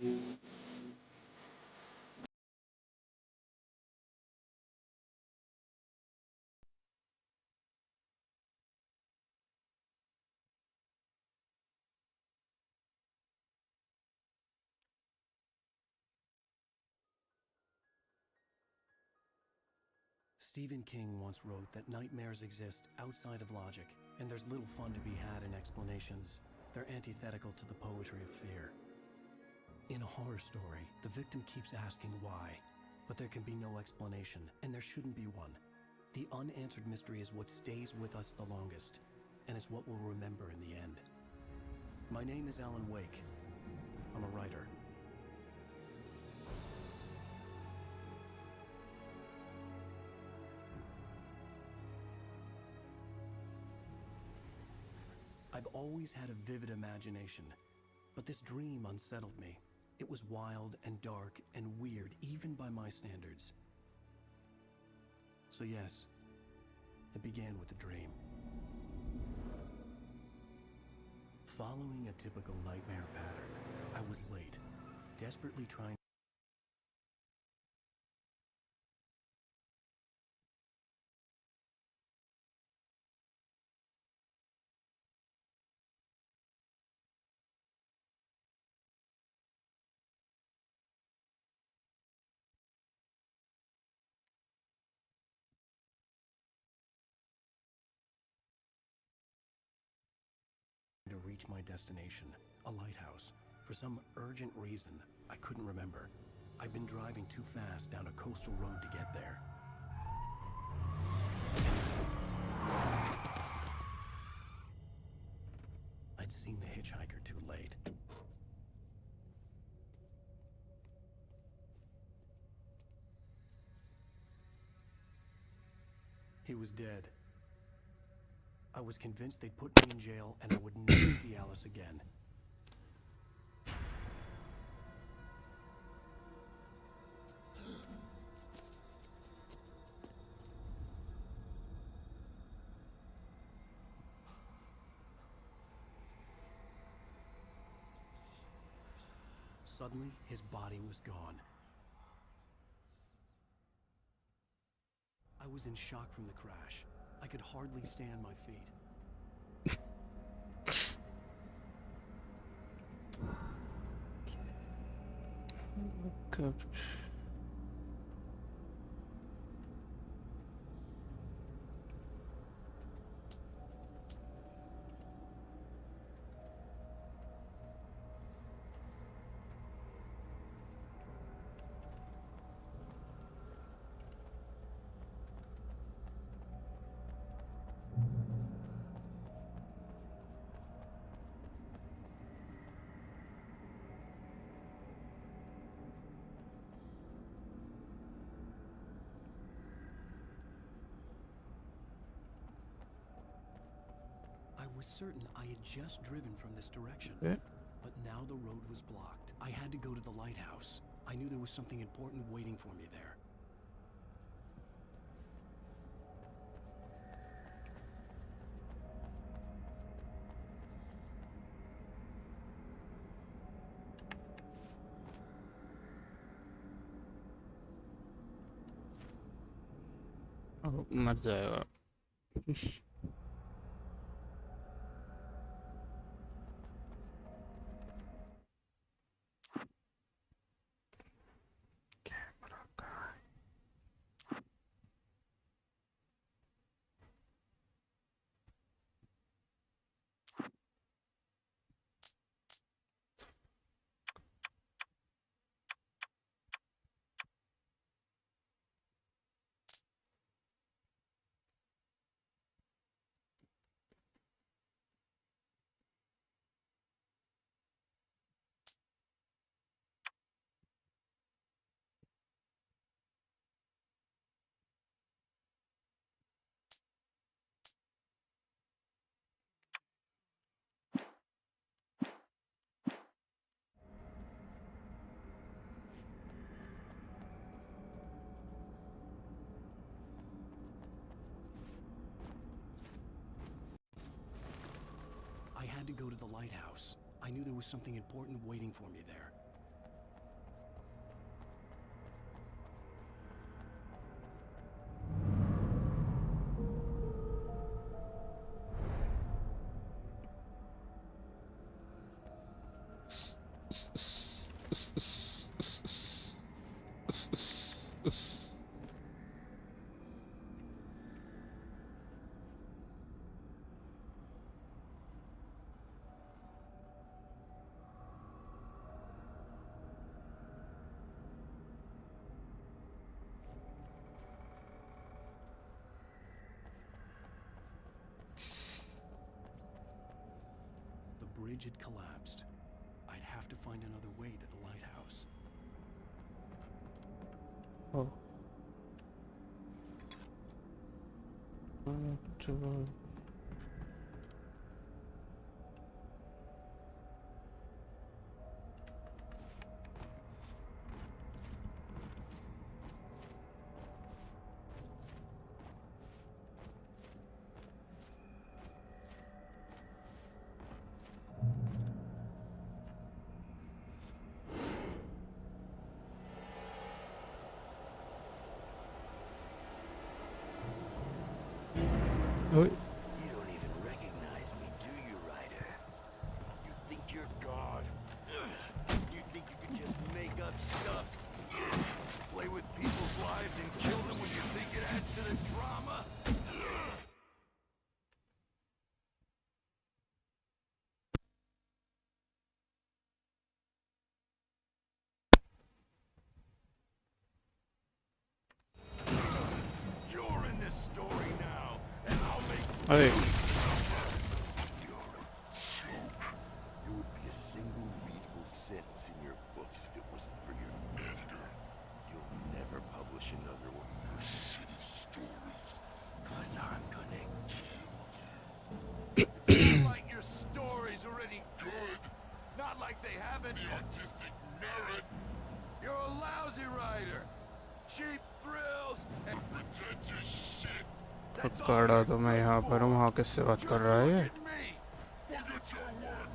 Stephen King once wrote that nightmares exist outside of logic, and there's little fun to be had in explanations. They're antithetical to the poetry of fear. In a horror story, the victim keeps asking why, but there can be no explanation, and there shouldn't be one. The unanswered mystery is what stays with us the longest, and it's what we'll remember in the end. My name is Alan Wake. I'm a writer. I've always had a vivid imagination, but this dream unsettled me. It was wild and dark and weird, even by my standards. So yes, it began with a dream. Following a typical nightmare pattern, I was late, desperately trying. To reach my destination, a lighthouse. For some urgent reason, I couldn't remember. I'd been driving too fast down a coastal road to get there. I'd seen the hitchhiker too late. He was dead. I was convinced they'd put me in jail and I would never see Alice again. Suddenly, his body was gone. I was in shock from the crash. I could hardly stay on my feet. Good. I was certain I had just driven from this direction, Yeah. but now the road was blocked. I had to go to the lighthouse. I knew there was something important waiting for me there. मर जाएगा camera कहाँ है? I had to go to the lighthouse. I knew there was something important waiting for me there. The bridge had collapsed. I'd have to find another way to the lighthouse. Oh. Oi. You don't even recognize me, do you, Ryder? You think you're God? You think you can just make up stuff? Play with people's lives and kill them when you think it adds to the drama? You're in this story now, and I'll make Oi. There would be a single readable sentence in your books if it wasn't for your editor. You'll never publish another one of your shitty stories, 'cause I'm gonna kill you. It's not like your story's already good. Not like they have any artistic merit. You're a lousy writer. Cheap thrills and pretentious shit. That's all काड़ा you're तो मैं good यहाँ पर हूँ, for. वहाँ किससे बात कर Just रहा है look ये? at me. Look at your work.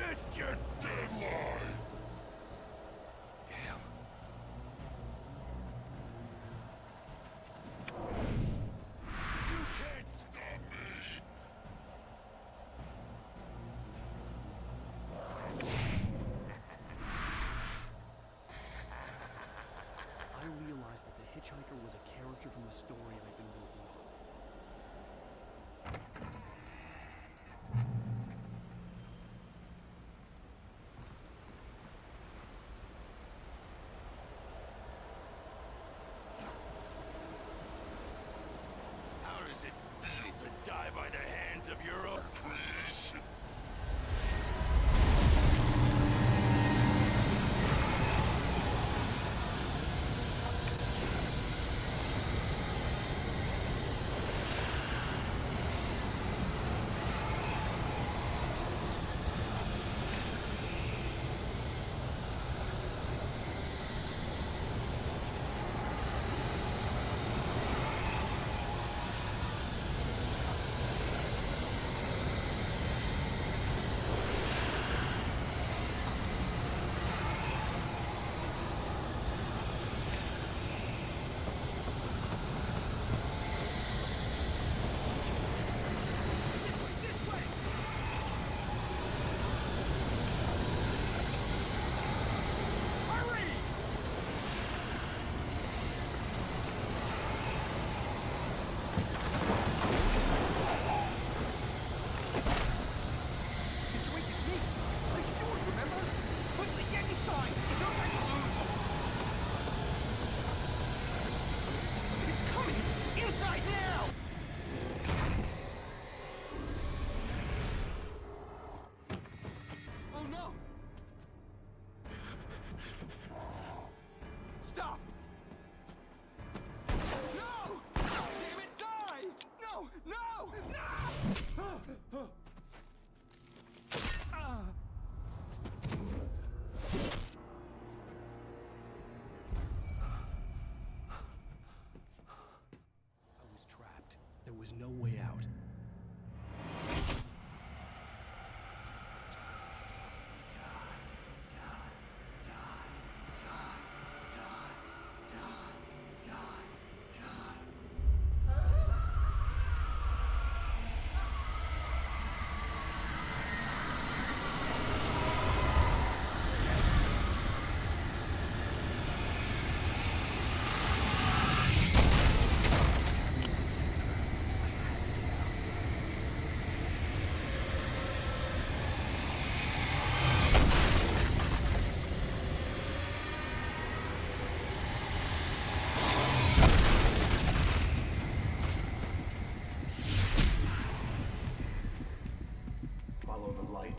missed your deadline! Damn. You can't stop me! I realized that the hitchhiker was a character from the story I'd been working on. How does it feel to die by the hands of your own creation?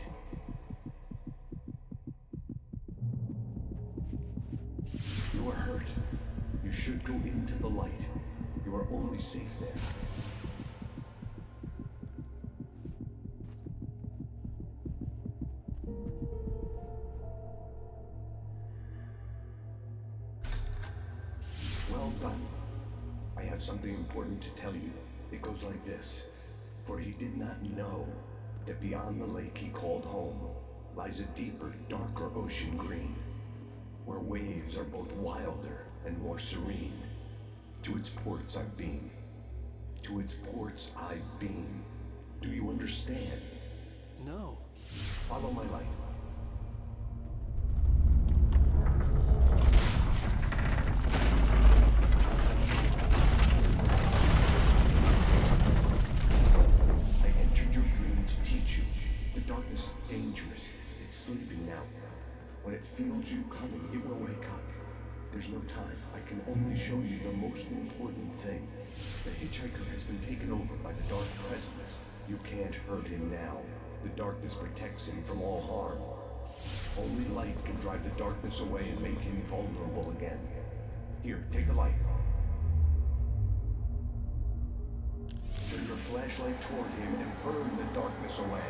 light. You are hurt. You should go into the light. You are only safe there. Well done. I have something important to tell you. It goes like this. For he did not know that beyond the lake he called home lies a deeper, darker ocean green, where waves are both wilder and more serene. To its ports I've been. To its ports I've been. Do you understand? No. Follow my light. I entered your dream to teach you. The darkness is dangerous. It's sleeping now. When it feels you coming, it will wake up. There's no time. I can only show you the most important thing. The hitchhiker has been taken over by the dark presence. You can't hurt him now. The darkness protects him from all harm. Only light can drive the darkness away and make him vulnerable again. Here, take the light. Turn your flashlight toward him and burn the darkness away.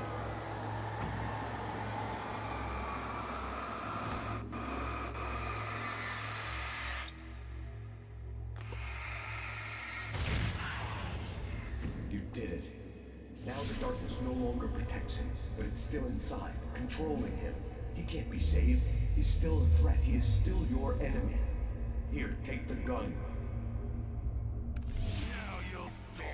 You did it. Now the darkness no longer protects him, but it's still inside, controlling him. He can't be saved. He's still a threat. He is still your enemy. Here, take the gun. Now you'll die.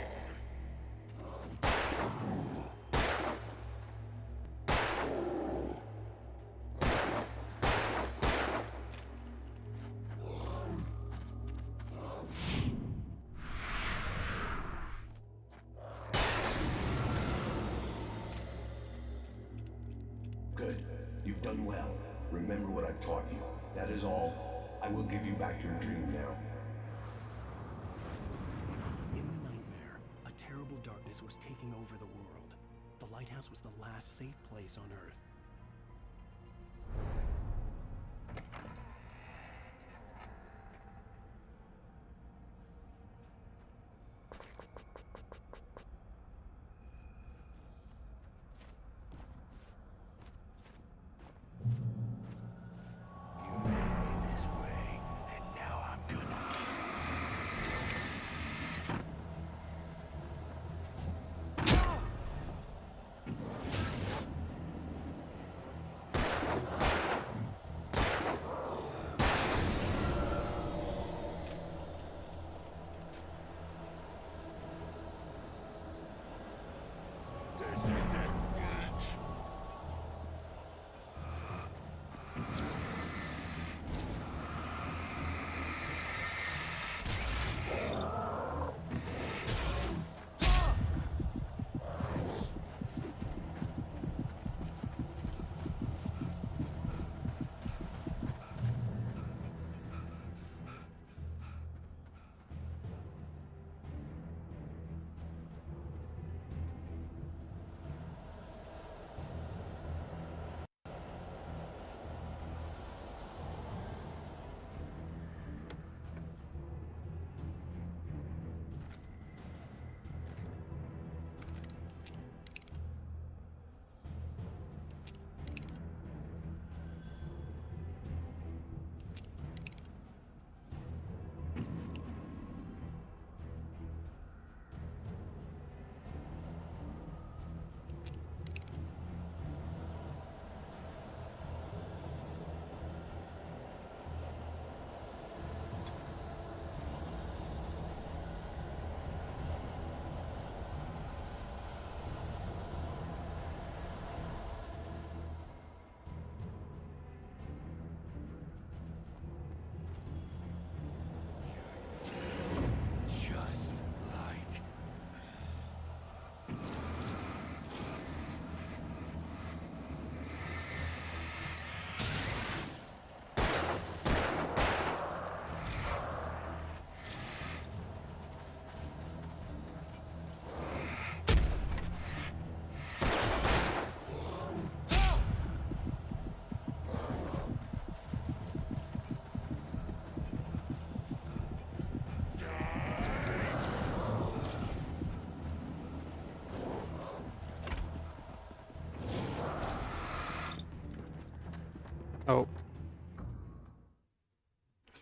Good. You've done well. Remember what I've taught you. That is all. I will give you back your dream now. In the nightmare, a terrible darkness was taking over the world. The lighthouse was the last safe place on Earth. You made me this way, and now I'm gonna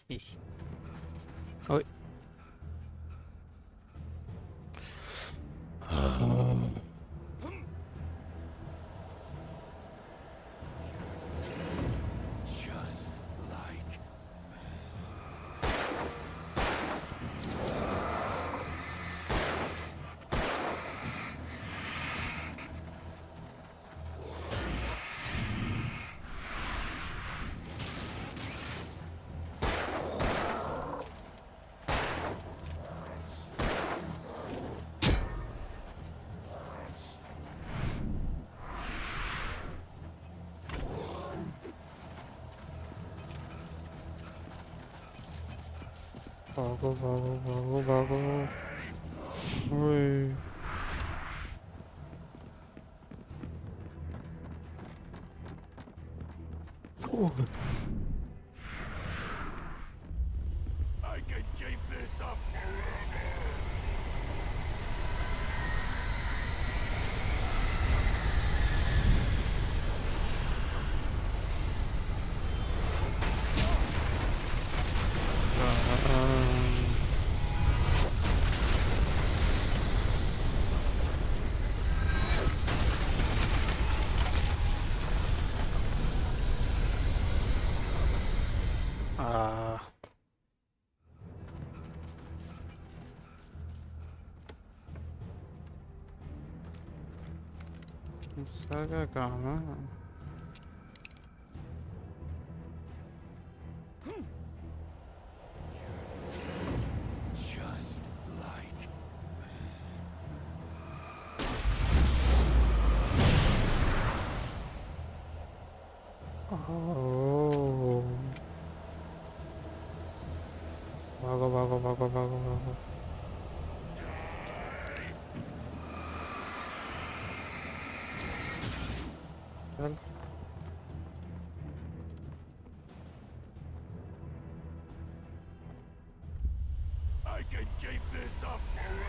Ôi. Just like Bago. Ui. I can keep this up forever. À. Saga Gama. Just like Oh. Bago. Chal. I can keep this up forever.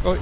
Ôi.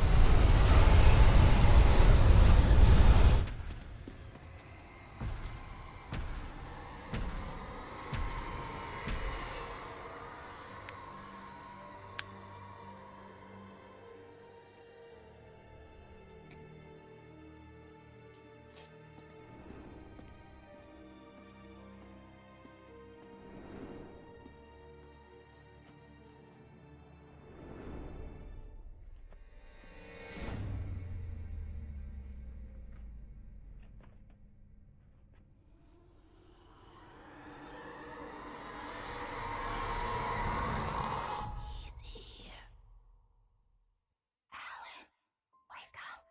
He's here. Alan, wake up.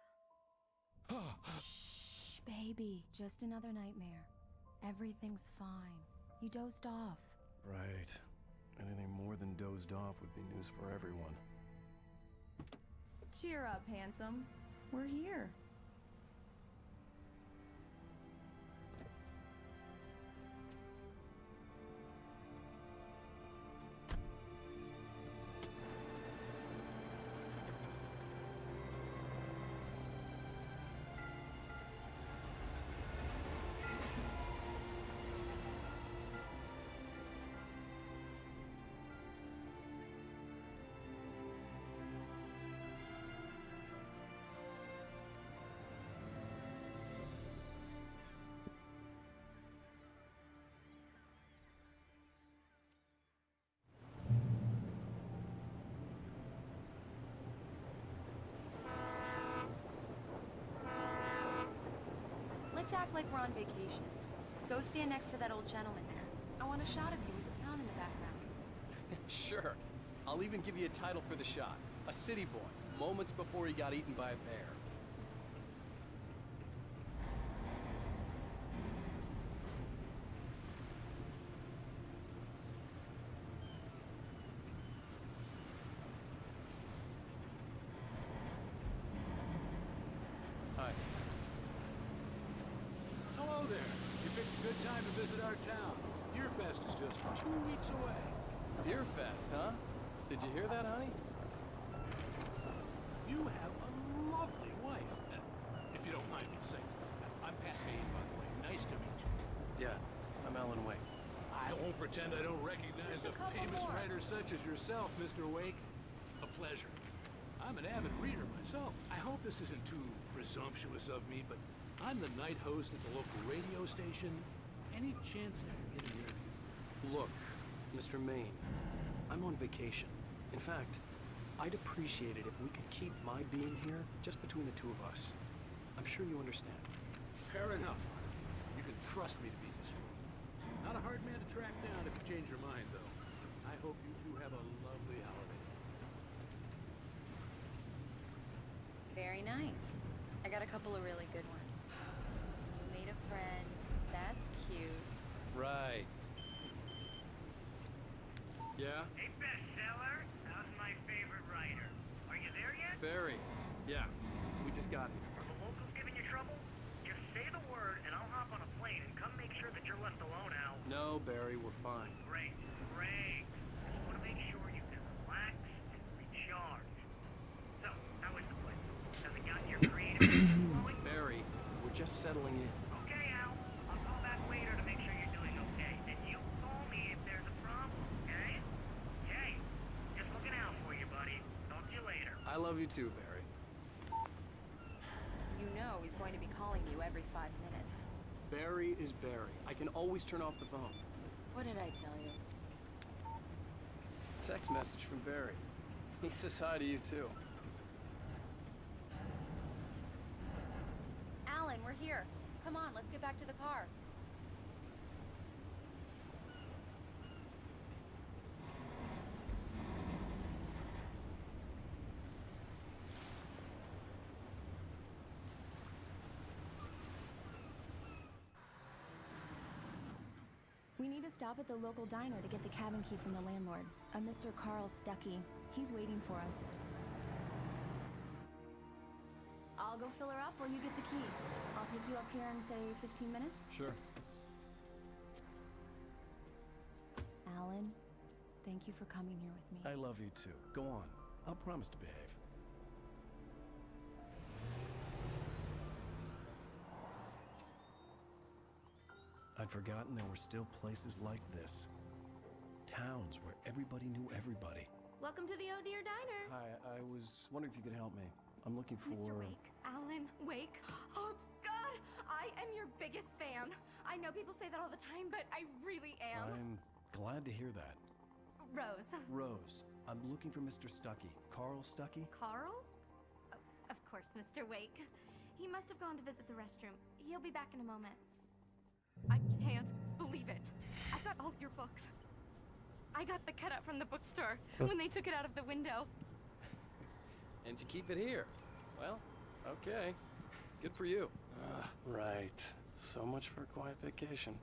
Shh, baby. Just another nightmare. Everything's fine. You dozed off. Right. Anything more than dozed off would be news for everyone. Cheer up, handsome. We're here. Let's act like we're on vacation. Go stand next to that old gentleman there. I want a shot of you with the town in the background. Sure. I'll even give you a title for the shot. A city boy, moments before he got eaten by a bear. Hi. Hello there. You picked a good time to visit our town. Deerfest is just 2 weeks away. Deerfest, huh? Did you hear that, honey? You have a lovely wife. If you don't mind me saying. I'm Pat Bain, by the way. Nice to meet you. Yeah, I'm Alan Wake. I won't pretend I don't recognize Just a a couple famous more. writer such as yourself, Mr. Wake. A pleasure. I'm an avid reader myself. I hope this isn't too presumptuous of me, but I'm the night host at the local radio station. Any chance I can get an interview? Look, Mr. Maine, I'm on vacation. In fact, I'd appreciate it if we could keep my being here just between the two of us. I'm sure you understand. Fair enough. You can trust me to be discreet. Not a hard man to track down if you change your mind, though. I hope you two have a lovely holiday. Very nice. I got a couple of really good ones. So you made a friend. That's cute. Right. Yeah? Hey, bestseller. How's my favorite writer? Are you there yet? Barry. Yeah, we just got here. Are the locals giving you trouble? Just say the word and I'll hop on a plane and come make sure that you're left alone, Al. No, Barry, we're fine. Great, great. Just want to make sure you can relax and recharge. So, how is the place? Has it got your creative juices flowing? Barry, we're just settling in. Okay, Al. I'll call back later to make sure you're doing okay. And you call me if there's a problem, okay? Okay. Just looking out for you, buddy. Talk to you later. I love you too, Barry. You know he's going to be calling you every 5 minutes. Barry is Barry. I can always turn off the phone. What did I tell you? Text message from Barry. He says hi to you too. Alan, we're here. Come on, let's get back to the car. We need to stop at the local diner to get the cabin key from the landlord, a Mr. Carl Stuckey. He's waiting for us. I'll go fill her up while you get the key. I'll pick you up here in, say, 15 minutes? Sure. Alan, thank you for coming here with me. I love you too. Go on. I'll promise to behave. I'd forgotten there were still places like this. Towns where everybody knew everybody. Welcome to the Oh Dear Diner. Hi, I was wondering if you could help me. I'm looking for... Mr. Wake. Alan Wake. Oh, God! I am your biggest fan. I know people say that all the time, but I really am. I'm glad to hear that. Rose. Rose, I'm looking for Mr. Stuckey. Carl Stuckey? Carl? Of course, Mr. Wake. He must have gone to visit the restroom. He'll be back in a moment. I can't believe it. I've got all your books. I got the cutout from the bookstore when they took it out of the window. And you keep it here. Well, okay. Good for you. Right. So much for a quiet vacation.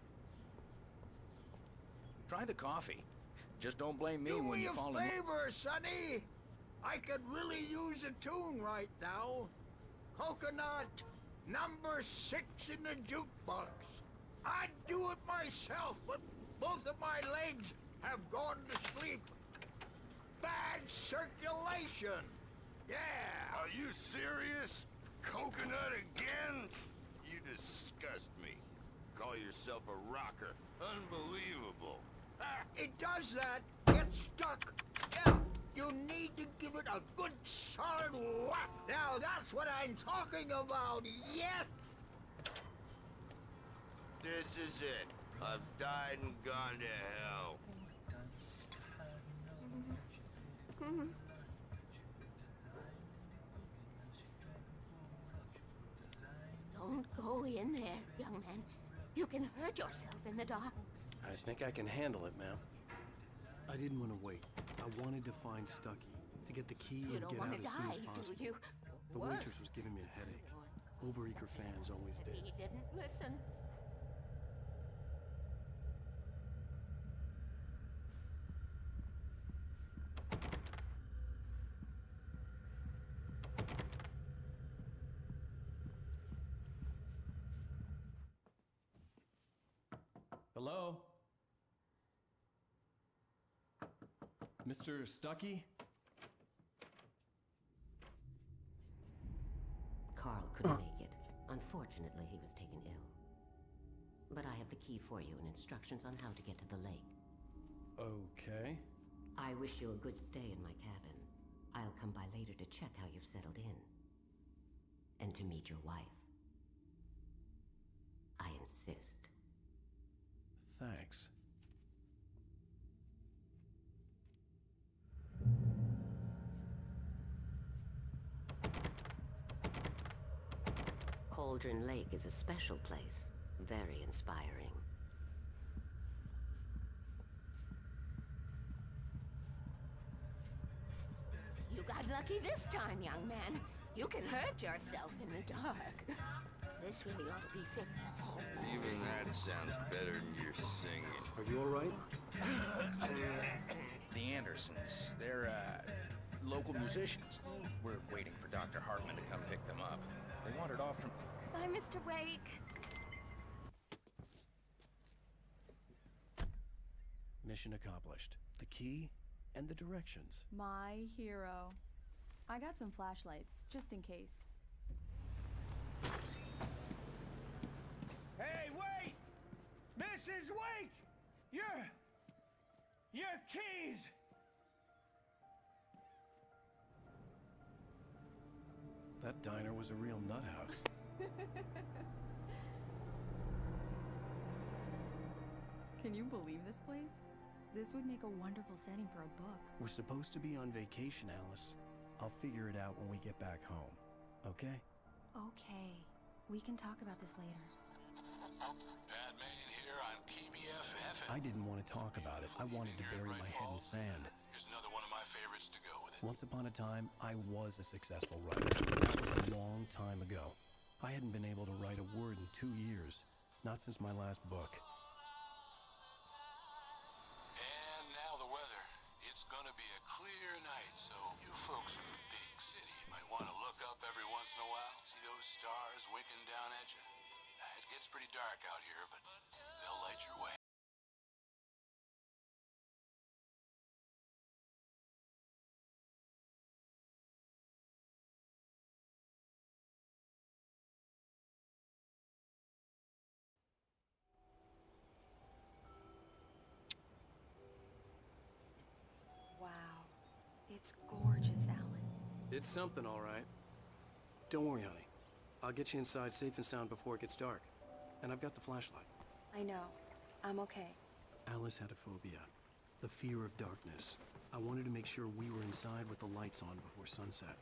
Try the coffee. Just don't blame me Do when me you a fall in. favor, Sonny. I could really use a tune right now. Coconut, number 6 in the jukebox. I'd do it myself, but both of my legs have gone to sleep. Bad circulation. Yeah. Are you serious? Coconut again? You disgust me. Call yourself a rocker. Unbelievable. It does that. Gets stuck. Yeah. You need to give it a good solid whack. Now that's what I'm talking about. Yes. This is it. I've died and gone to hell. Don't go in there, young man. You can hurt yourself in the dark. I think I can handle it, ma'am. I didn't want to wait. I wanted to find Stucky, to get the key You and don't get want out to as soon as die, do possible. you? The waitress was giving me a headache. Overeager fans always did. He didn't listen. Hello? Mr. Stucky? Carl couldn't make it. Unfortunately, he was taken ill. But I have the key for you and instructions on how to get to the lake. Okay. I wish you a good stay in my cabin. I'll come by later to check how you've settled in. And to meet your wife. I insist. Thanks. Cauldron Lake is a special place. Very inspiring. You got lucky this time, young man. You can hurt yourself in the dark. This really ought to be fit. Even that sounds better than your singing. Are you all right? The Andersons, they're, local musicians. We're waiting for Dr. Hartman to come pick them up. They wandered off from... Bye, Mr. Wake. Mission accomplished. The key and the directions. My hero. I got some flashlights, just in case. Hey, wait! Mrs. Wake! Your keys! That diner was a real nut house. Can you believe this place? This would make a wonderful setting for a book. We're supposed to be on vacation, Alice. I'll figure it out when we get back home. Okay? Okay. We can talk about this later. Batman here on KBFF. I didn't want to talk about it. I wanted to bury my head in sand. Here's another one of my favorites to go with it. Once upon a time, I was a successful writer. That was a long time ago. I hadn't been able to write a word in 2 years. Not since my last book. And now the weather. It's gonna be a clear night, so you folks in the big city might want to look up every once in a while. See those stars winking down at you? It gets pretty dark out here, but they'll light your way. Wow. It's gorgeous, Alan. It's something, all right. Don't worry, honey. I'll get you inside safe and sound before it gets dark. And I've got the flashlight. I know. I'm okay. Alice had a phobia. The fear of darkness. I wanted to make sure we were inside with the lights on before sunset.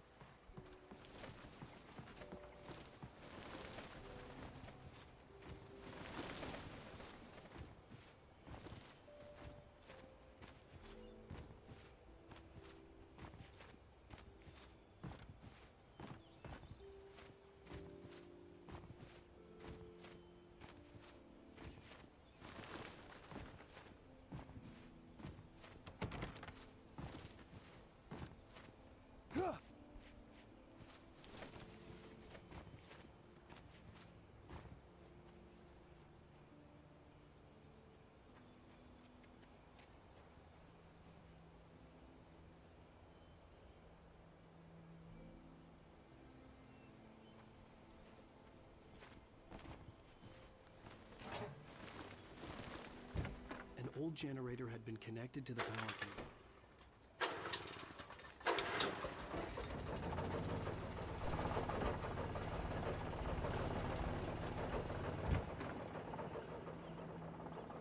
An old generator had been connected to the power cable.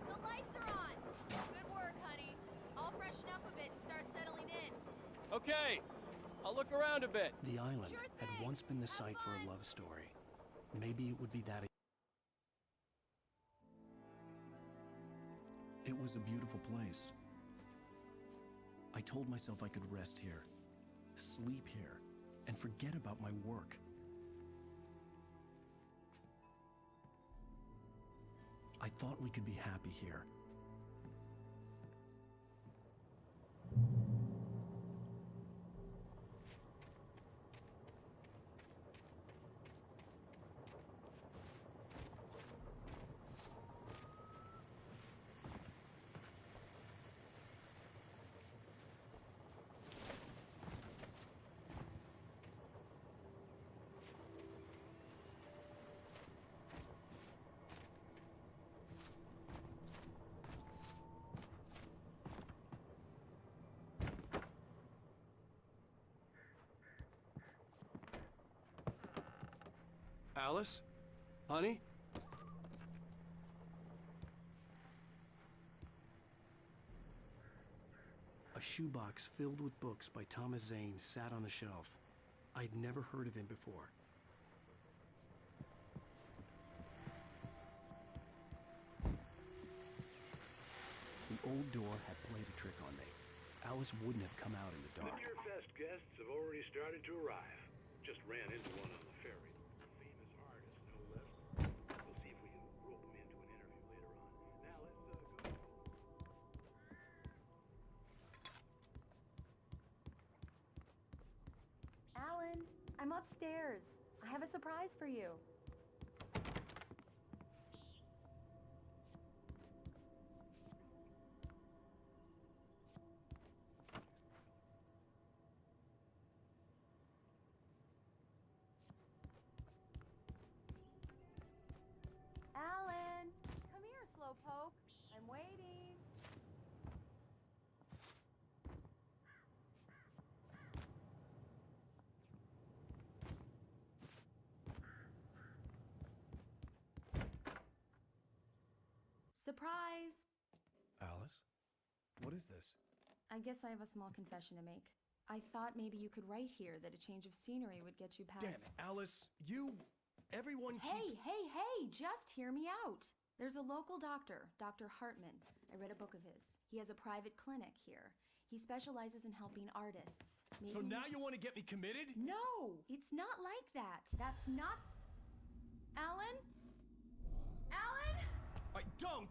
The lights are on. Good work, honey. I'll freshen up a bit and start settling in. Okay, I'll look around a bit. The island had once been the site for a love story. Maybe it would be that. It was a beautiful place. I told myself I could rest here, sleep here, and forget about my work. I thought we could be happy here. Alice? Honey? A shoebox filled with books by Thomas Zane sat on the shelf. I'd never heard of him before. The old door had played a trick on me. Alice wouldn't have come out in the dark. Your Fest guests have already started to arrive. Just ran into one on the ferry. Famous artist, no less. We'll see if we can rope him into an interview later on. Now let's go. Alan, I'm upstairs. I have a surprise for you. Alan, come here, Slowpoke. I'm waiting. Surprise! Alice? What is this? I guess I have a small confession to make. I thought maybe you could write here that a change of scenery would get you past... Damn it, Alice! Everyone Hey, just hear me out. There's a local doctor, Dr. Hartman. I read a book of his. He has a private clinic here. He specializes in helping artists. So now you want to get me committed? No, it's not like that. That's not... Alan? Alan?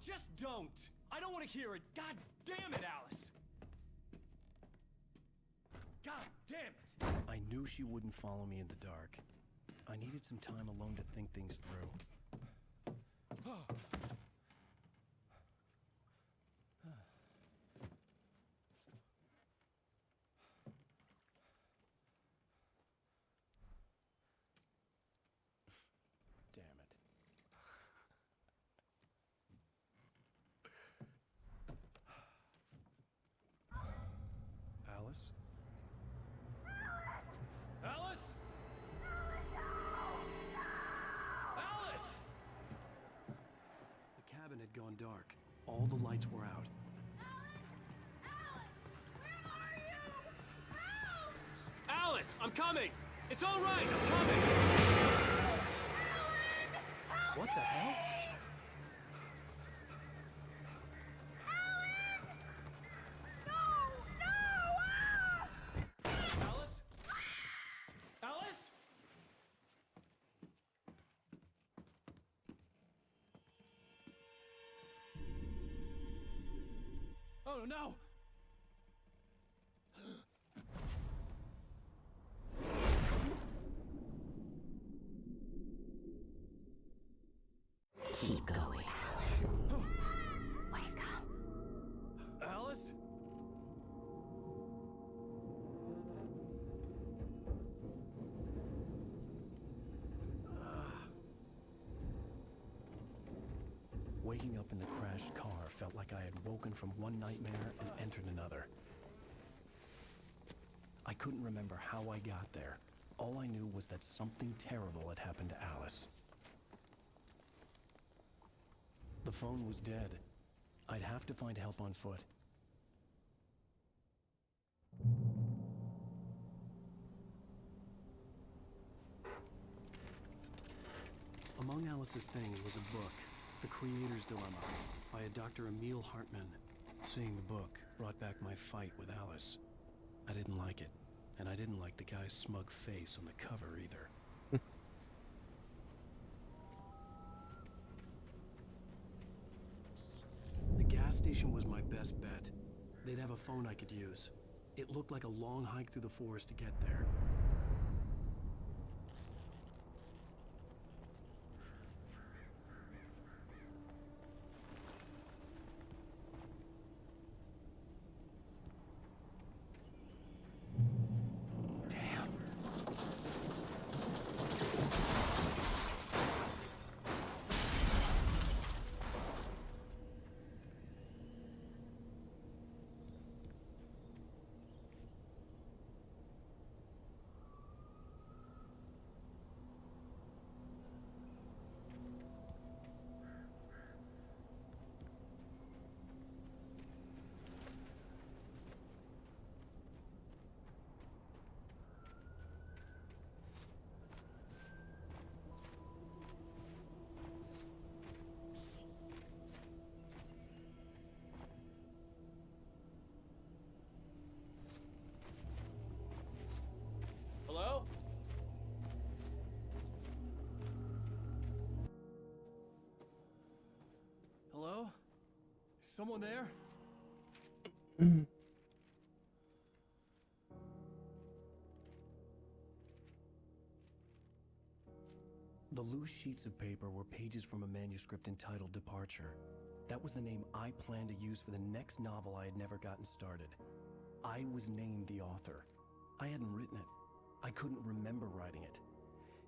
Just don't! I don't want to hear it! God damn it, Alice! God damn it! I knew she wouldn't follow me in the dark. I needed some time alone to think things through. Damn it. Alice? Alice? Alice! The cabin had gone dark. All the lights were out. Alice, I'm coming! It's all right, I'm coming! What the hell? Alice? Alice? Oh no! Keep going. Wake up. Alice? Waking up in the crashed car felt like I had woken from one nightmare and entered another. I couldn't remember how I got there. All I knew was that something terrible had happened to Alice. The phone was dead. I'd have to find help on foot. Among Alice's things was a book. The Creator's Dilemma by a Dr. Emil Hartman. Seeing the book brought back my fight with Alice. I didn't like it, and I didn't like the guy's smug face on the cover either. The gas station was my best bet. They'd have a phone I could use. It looked like a long hike through the forest to get there. Hello? Hello? Is someone there? The loose sheets of paper were pages from a manuscript entitled Departure. That was the name I planned to use for the next novel I had never gotten started. I was named the author. I hadn't written it. I couldn't remember writing it.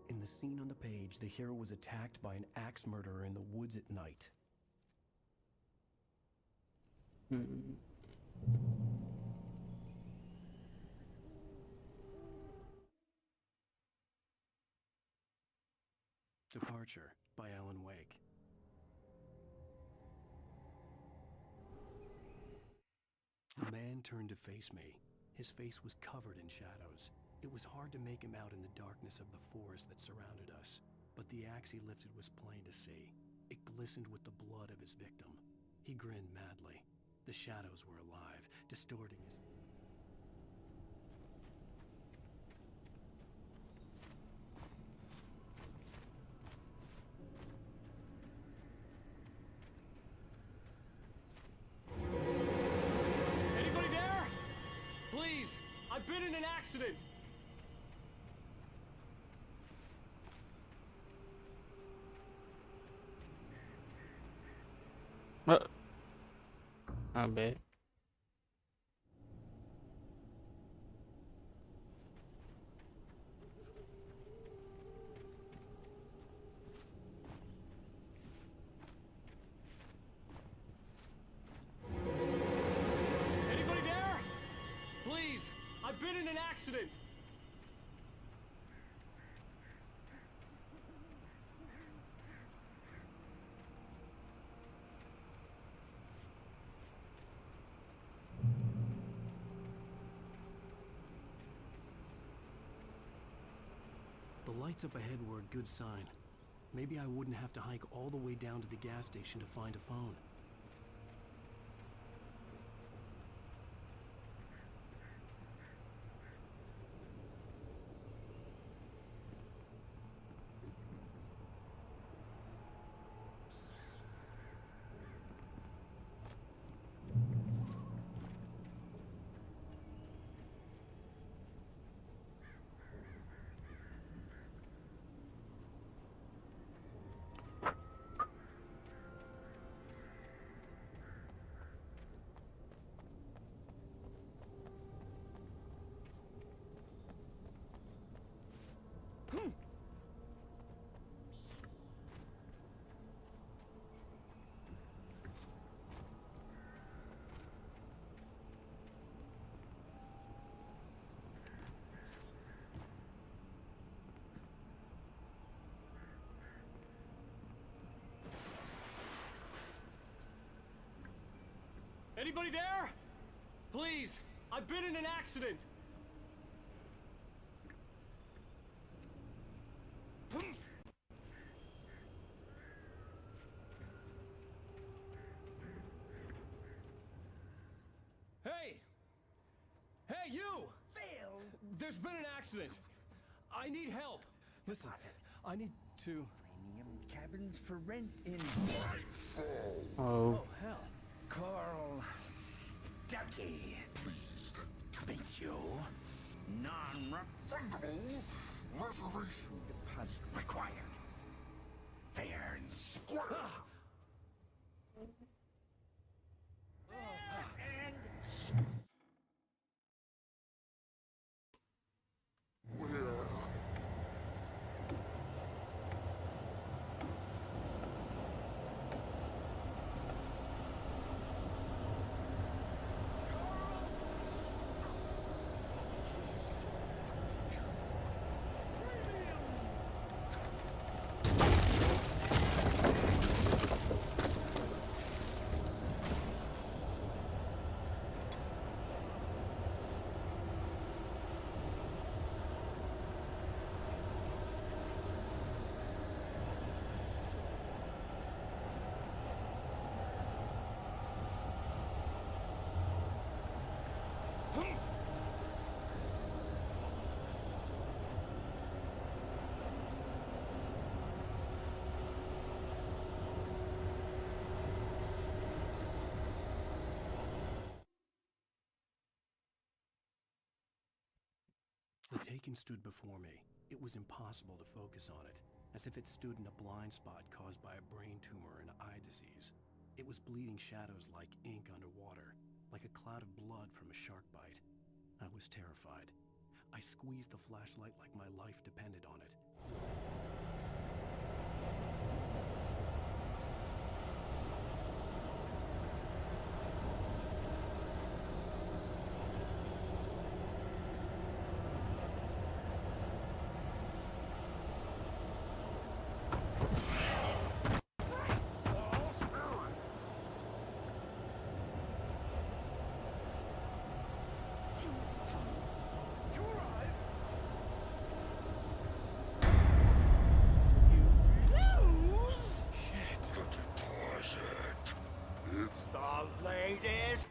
In the scene on the page, the hero was attacked by an axe murderer in the woods at night. Departure by Alan Wake. The man turned to face me. His face was covered in shadows. It was hard to make him out in the darkness of the forest that surrounded us, but the axe he lifted was plain to see. It glistened with the blood of his victim. He grinned madly. The shadows were alive, distorting his... Anybody there? Please, I've been in an accident. I bet. Anybody there? Please, I've been in an accident. The lights up ahead were a good sign. Maybe I wouldn't have to hike all the way down to the gas station to find a phone. Anybody there? Please, I've been in an accident. been an accident. I need help. Listen, I need to... Premium cabins for rent in... Oh. Oh, hell. Carl Stuckey. Pleased To meet you. Non-refundable reservation deposit required. Fair and square. And... The Taken stood before me. It was impossible to focus on it, as if it stood in a blind spot caused by a brain tumor and eye disease. It was bleeding shadows like ink underwater, like a cloud of blood from a shark bite. I was terrified. I squeezed the flashlight like my life depended on it. It's the latest.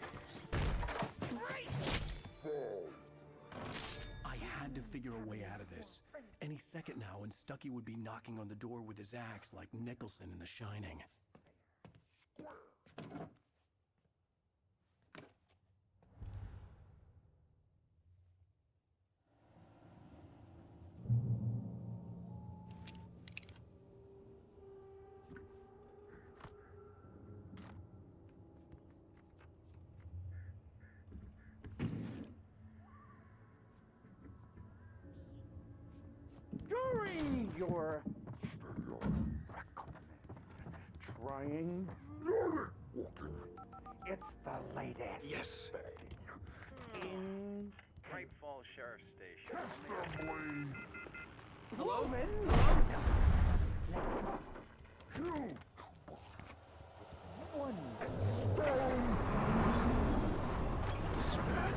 I had to figure a way out of this. Any second now, and Stuckey would be knocking on the door with his axe like Nicholson in The Shining. During your trying, it's the latest. Yes. In Great Falls Sheriff Station. Hello? One stone. This is bad.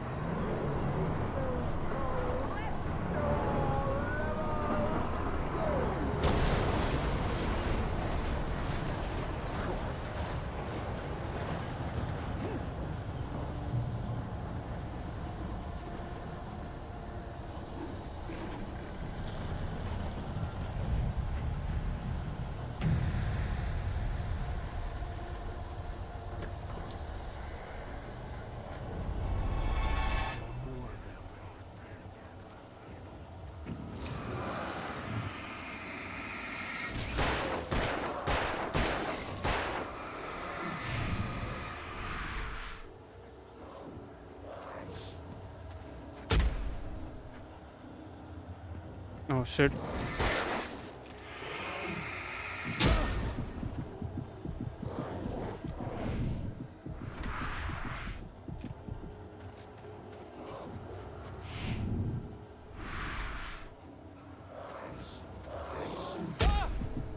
Oh shit.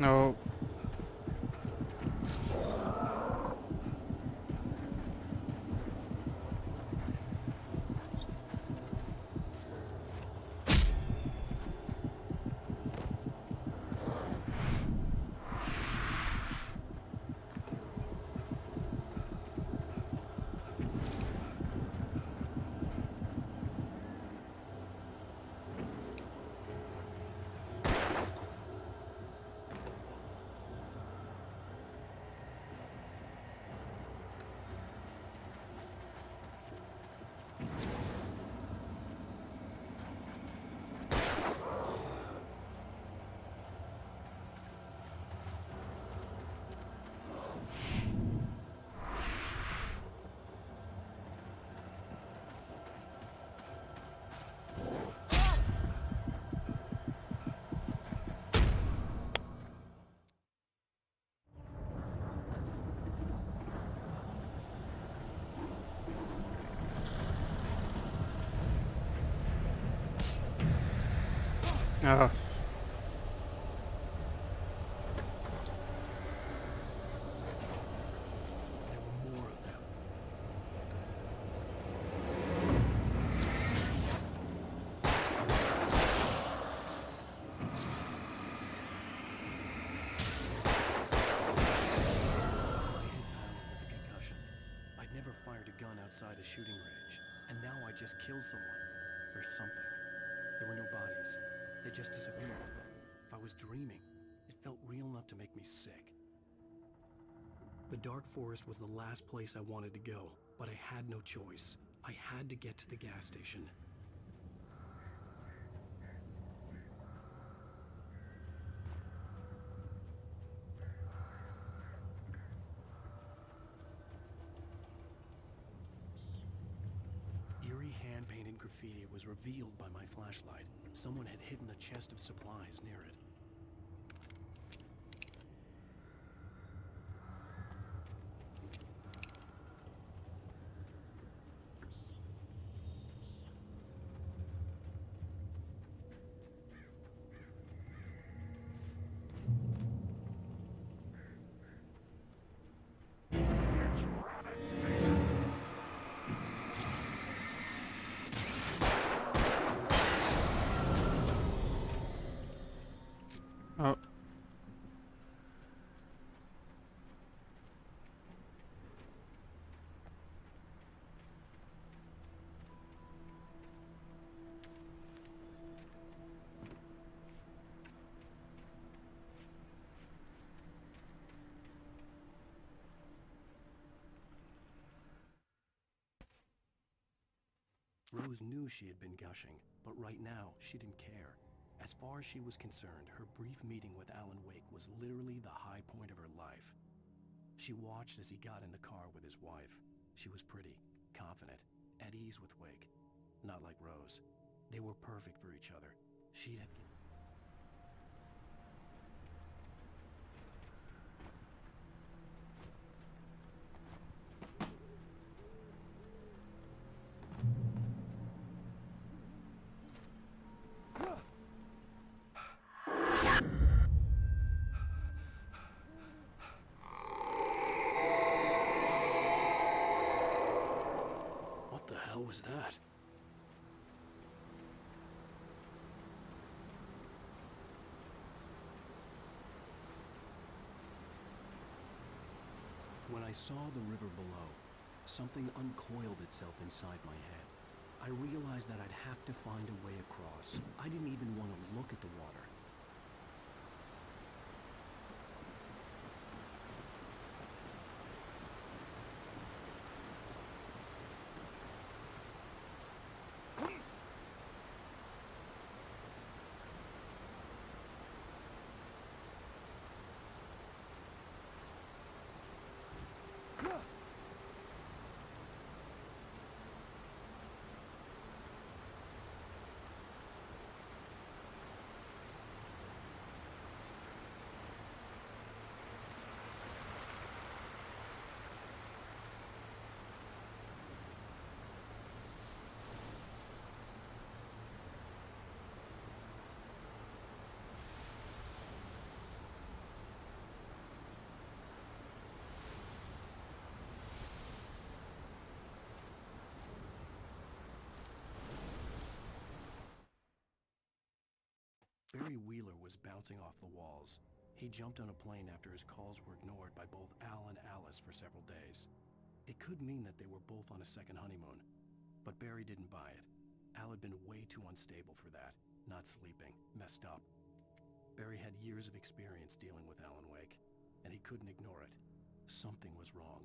No. Oh. There were more of them. I'd never fired a gun outside a shooting range, and now I just killed someone. Or something. There were no bodies. They just disappeared. If I was dreaming, it felt real enough to make me sick. The dark forest was the last place I wanted to go, but I had no choice. I had to get to the gas station. Eerie hand-painted graffiti was revealed by my flashlight. Someone had hidden a chest of supplies near it. Oh. Rose knew she had been gushing, but right now, she didn't care. As far as she was concerned, her brief meeting with Alan Wake was literally the high point of her life. She watched as he got in the car with his wife. She was pretty, confident, at ease with Wake. Not like Rose. They were perfect for each other. She'd have... What the hell was that? When I saw the river below, something uncoiled itself inside my head. I realized that I'd have to find a way across. I didn't even want to look at the water. Barry Wheeler was bouncing off the walls. He jumped on a plane after his calls were ignored by both Al and Alice for several days. It could mean that they were both on a second honeymoon, but Barry didn't buy it. Al had been way too unstable for that, not sleeping, messed up. Barry had years of experience dealing with Alan Wake, and he couldn't ignore it. Something was wrong.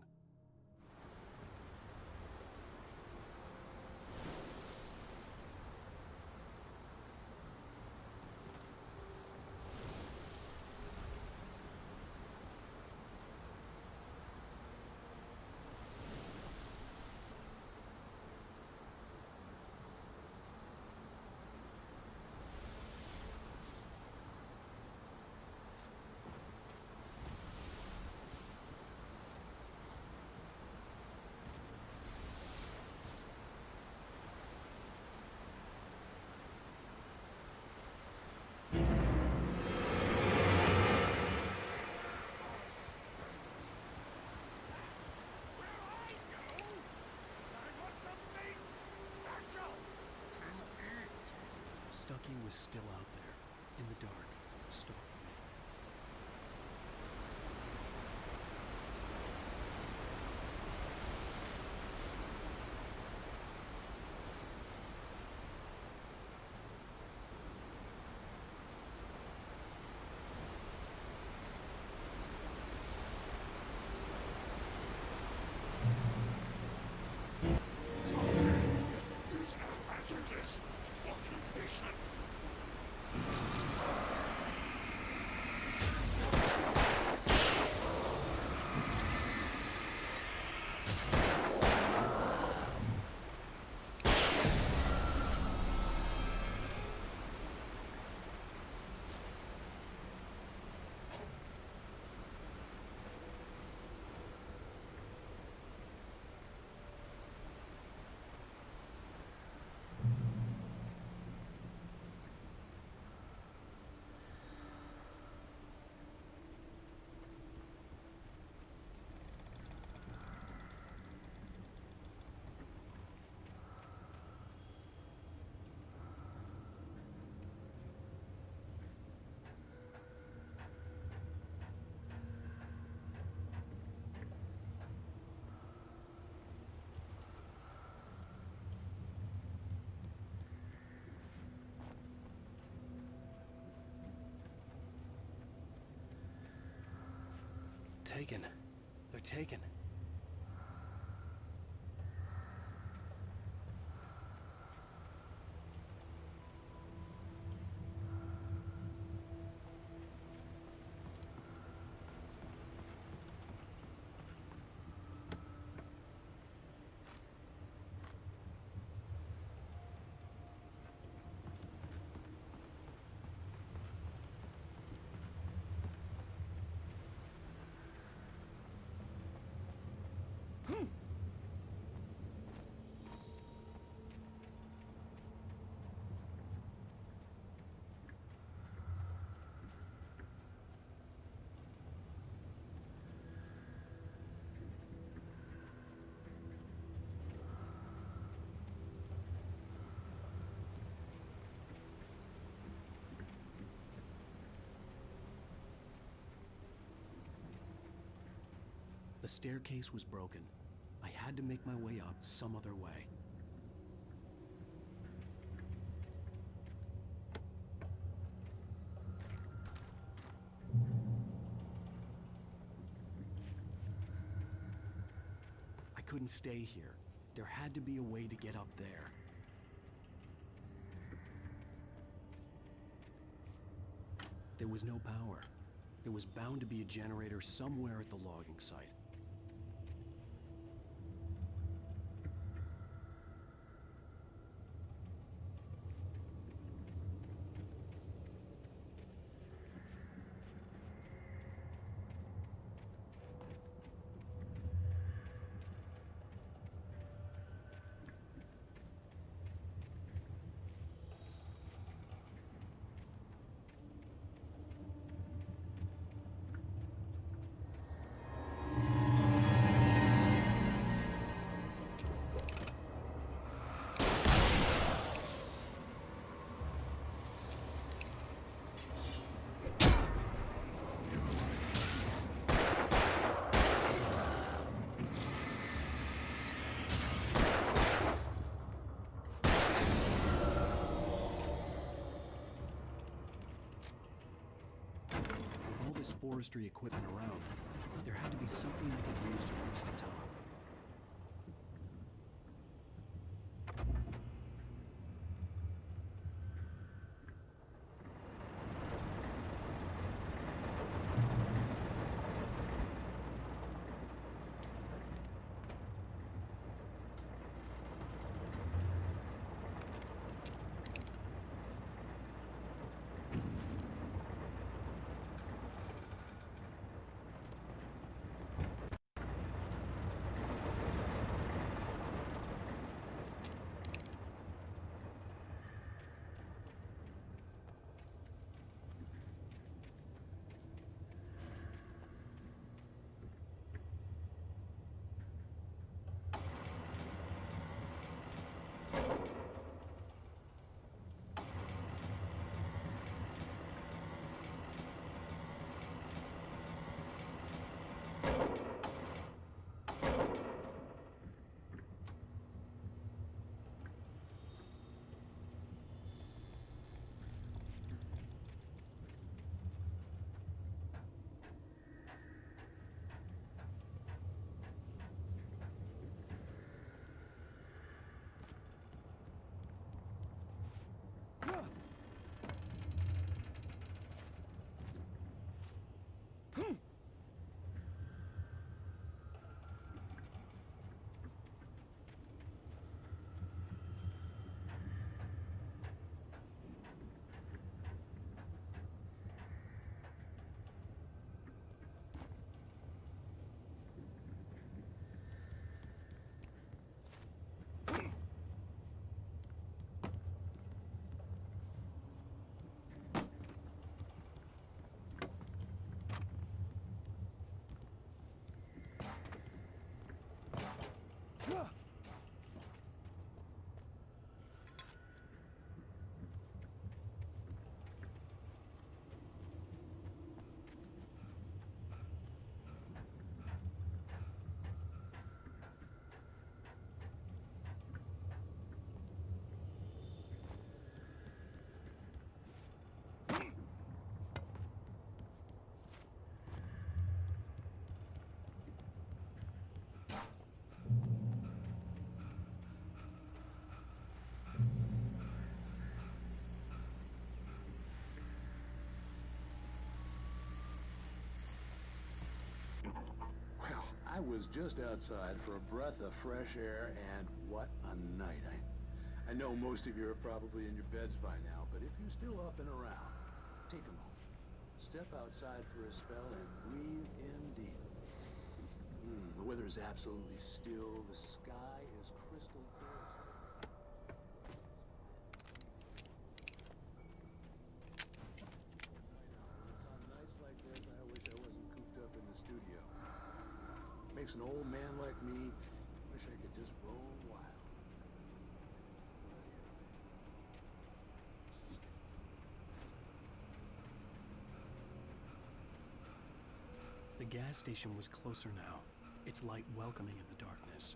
Stucky was still out there, in the dark, stalking me. Taken. They're taken. The staircase was broken. I had to make my way up some other way. I couldn't stay here. There had to be a way to get up there. There was no power. There was bound to be a generator somewhere at the logging site. Forestry equipment around, there had to be something I could use to reach the top. Well, I was just outside for a breath of fresh air, and what a night. I know most of you are probably in your beds by now, but if you're still up and around, take a moment. Step outside for a spell and breathe in deep. The weather is absolutely still. The sky is crystal clear. It's on nights like this, I wish I wasn't cooped up in the studio. Makes an old man like me wish I could just roam wild. The gas station was closer now, its light welcoming in the darkness.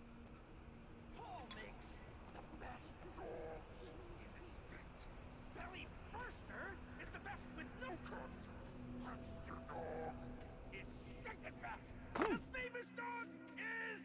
Paul makes the best dogs in the state. Barry Forster is the best with no contest. Monster Dog is second best. The famous dog is...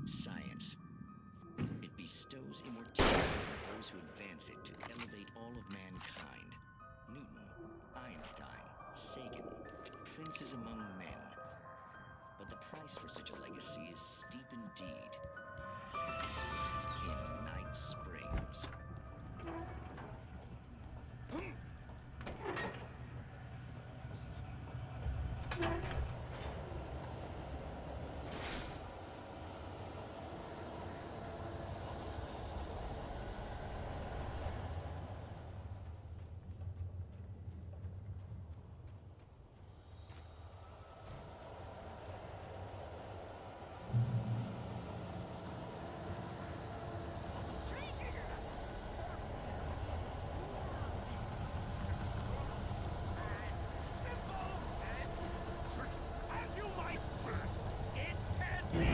Science. It bestows immortality on those who advance it to elevate all of mankind. Newton, Einstein, Sagan, princes among men. But the price for such a legacy is steep indeed. In Night Springs. As you might bet, it can be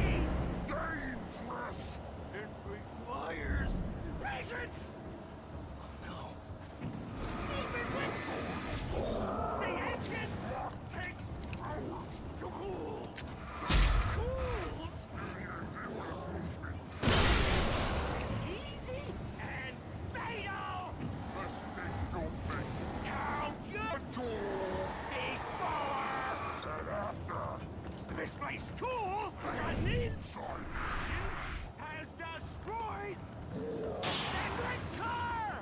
dangerous. It requires patience. Oh no. Even with the engine takes hours to cool. Cools easy and fatal. Mistakes don't make. Count your tools before and after. Misplaced tool on the inside has destroyed the car.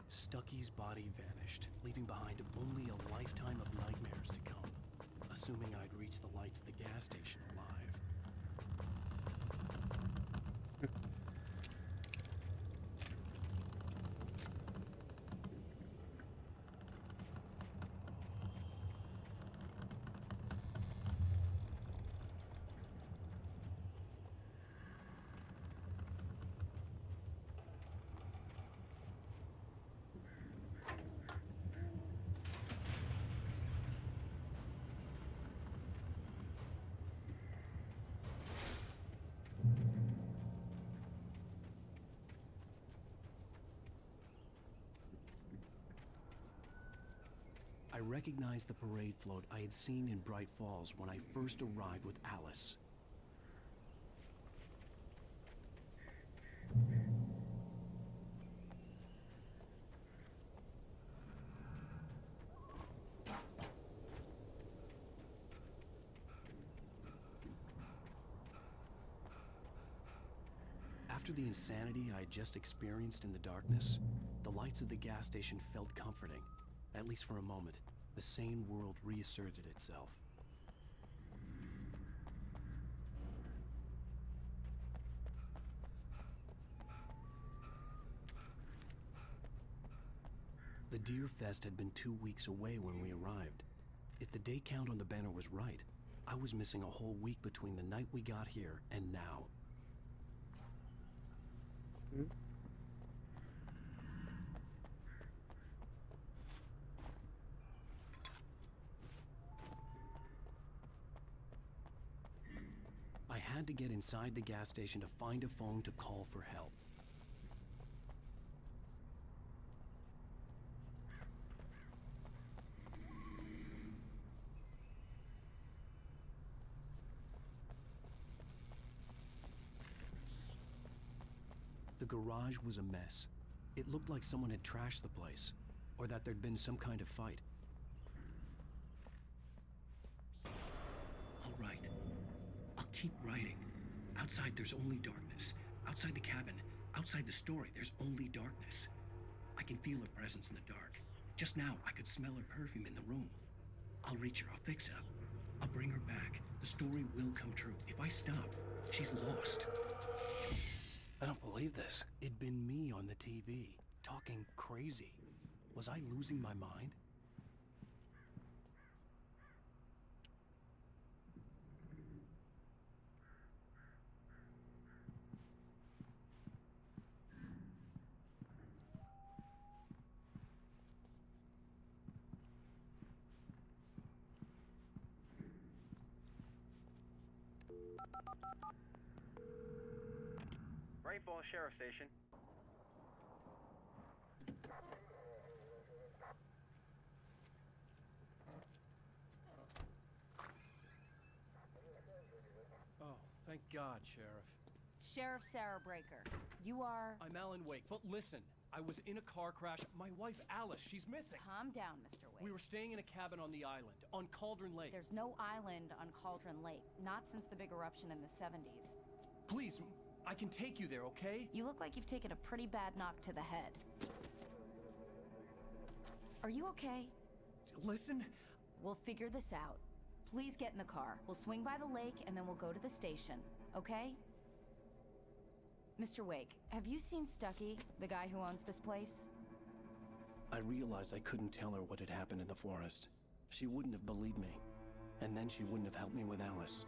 Stucky's body vanished, leaving behind only a lifetime of nightmares to come, assuming I'd reach the lights at the gas station alive. I recognized the parade float I had seen in Bright Falls when I first arrived with Alice. After the insanity I had just experienced in the darkness, the lights of the gas station felt comforting. At least for a moment, the sane world reasserted itself. The Deer Fest had been 2 weeks away when we arrived. If the day count on the banner was right, I was missing a whole week between the night we got here and now. I had to get inside the gas station to find a phone to call for help. The garage was a mess. It looked like someone had trashed the place, or that there'd been some kind of fight. All right. I'll keep writing. Outside there's only darkness. Outside Outside the story, there's only darkness. I can feel her presence in the dark. Just now, I could smell her perfume in the room. I'll reach her, I'll fix it up. I'll bring her back. The story will come true. If I stop, she's lost. I don't believe this. It'd been me on the TV, talking crazy. Was I losing my mind? Great Falls Sheriff Station. Oh, thank God, Sheriff. Sheriff Sarah Breaker. You are... I'm Alan Wake, but listen. I was in a car crash. My wife, Alice, she's missing. Calm down, Mr. Wake. We were staying in a cabin on the island, on Cauldron Lake. There's no island on Cauldron Lake. Not since the big eruption in the 70s. Please, I can take you there, okay? You look like you've taken a pretty bad knock to the head. Are you okay? Listen. We'll figure this out. Please get in the car. We'll swing by the lake and then we'll go to the station, okay? Mr. Wake, have you seen Stucky, the guy who owns this place? I realized I couldn't tell her what had happened in the forest. She wouldn't have believed me. And then she wouldn't have helped me with Alice.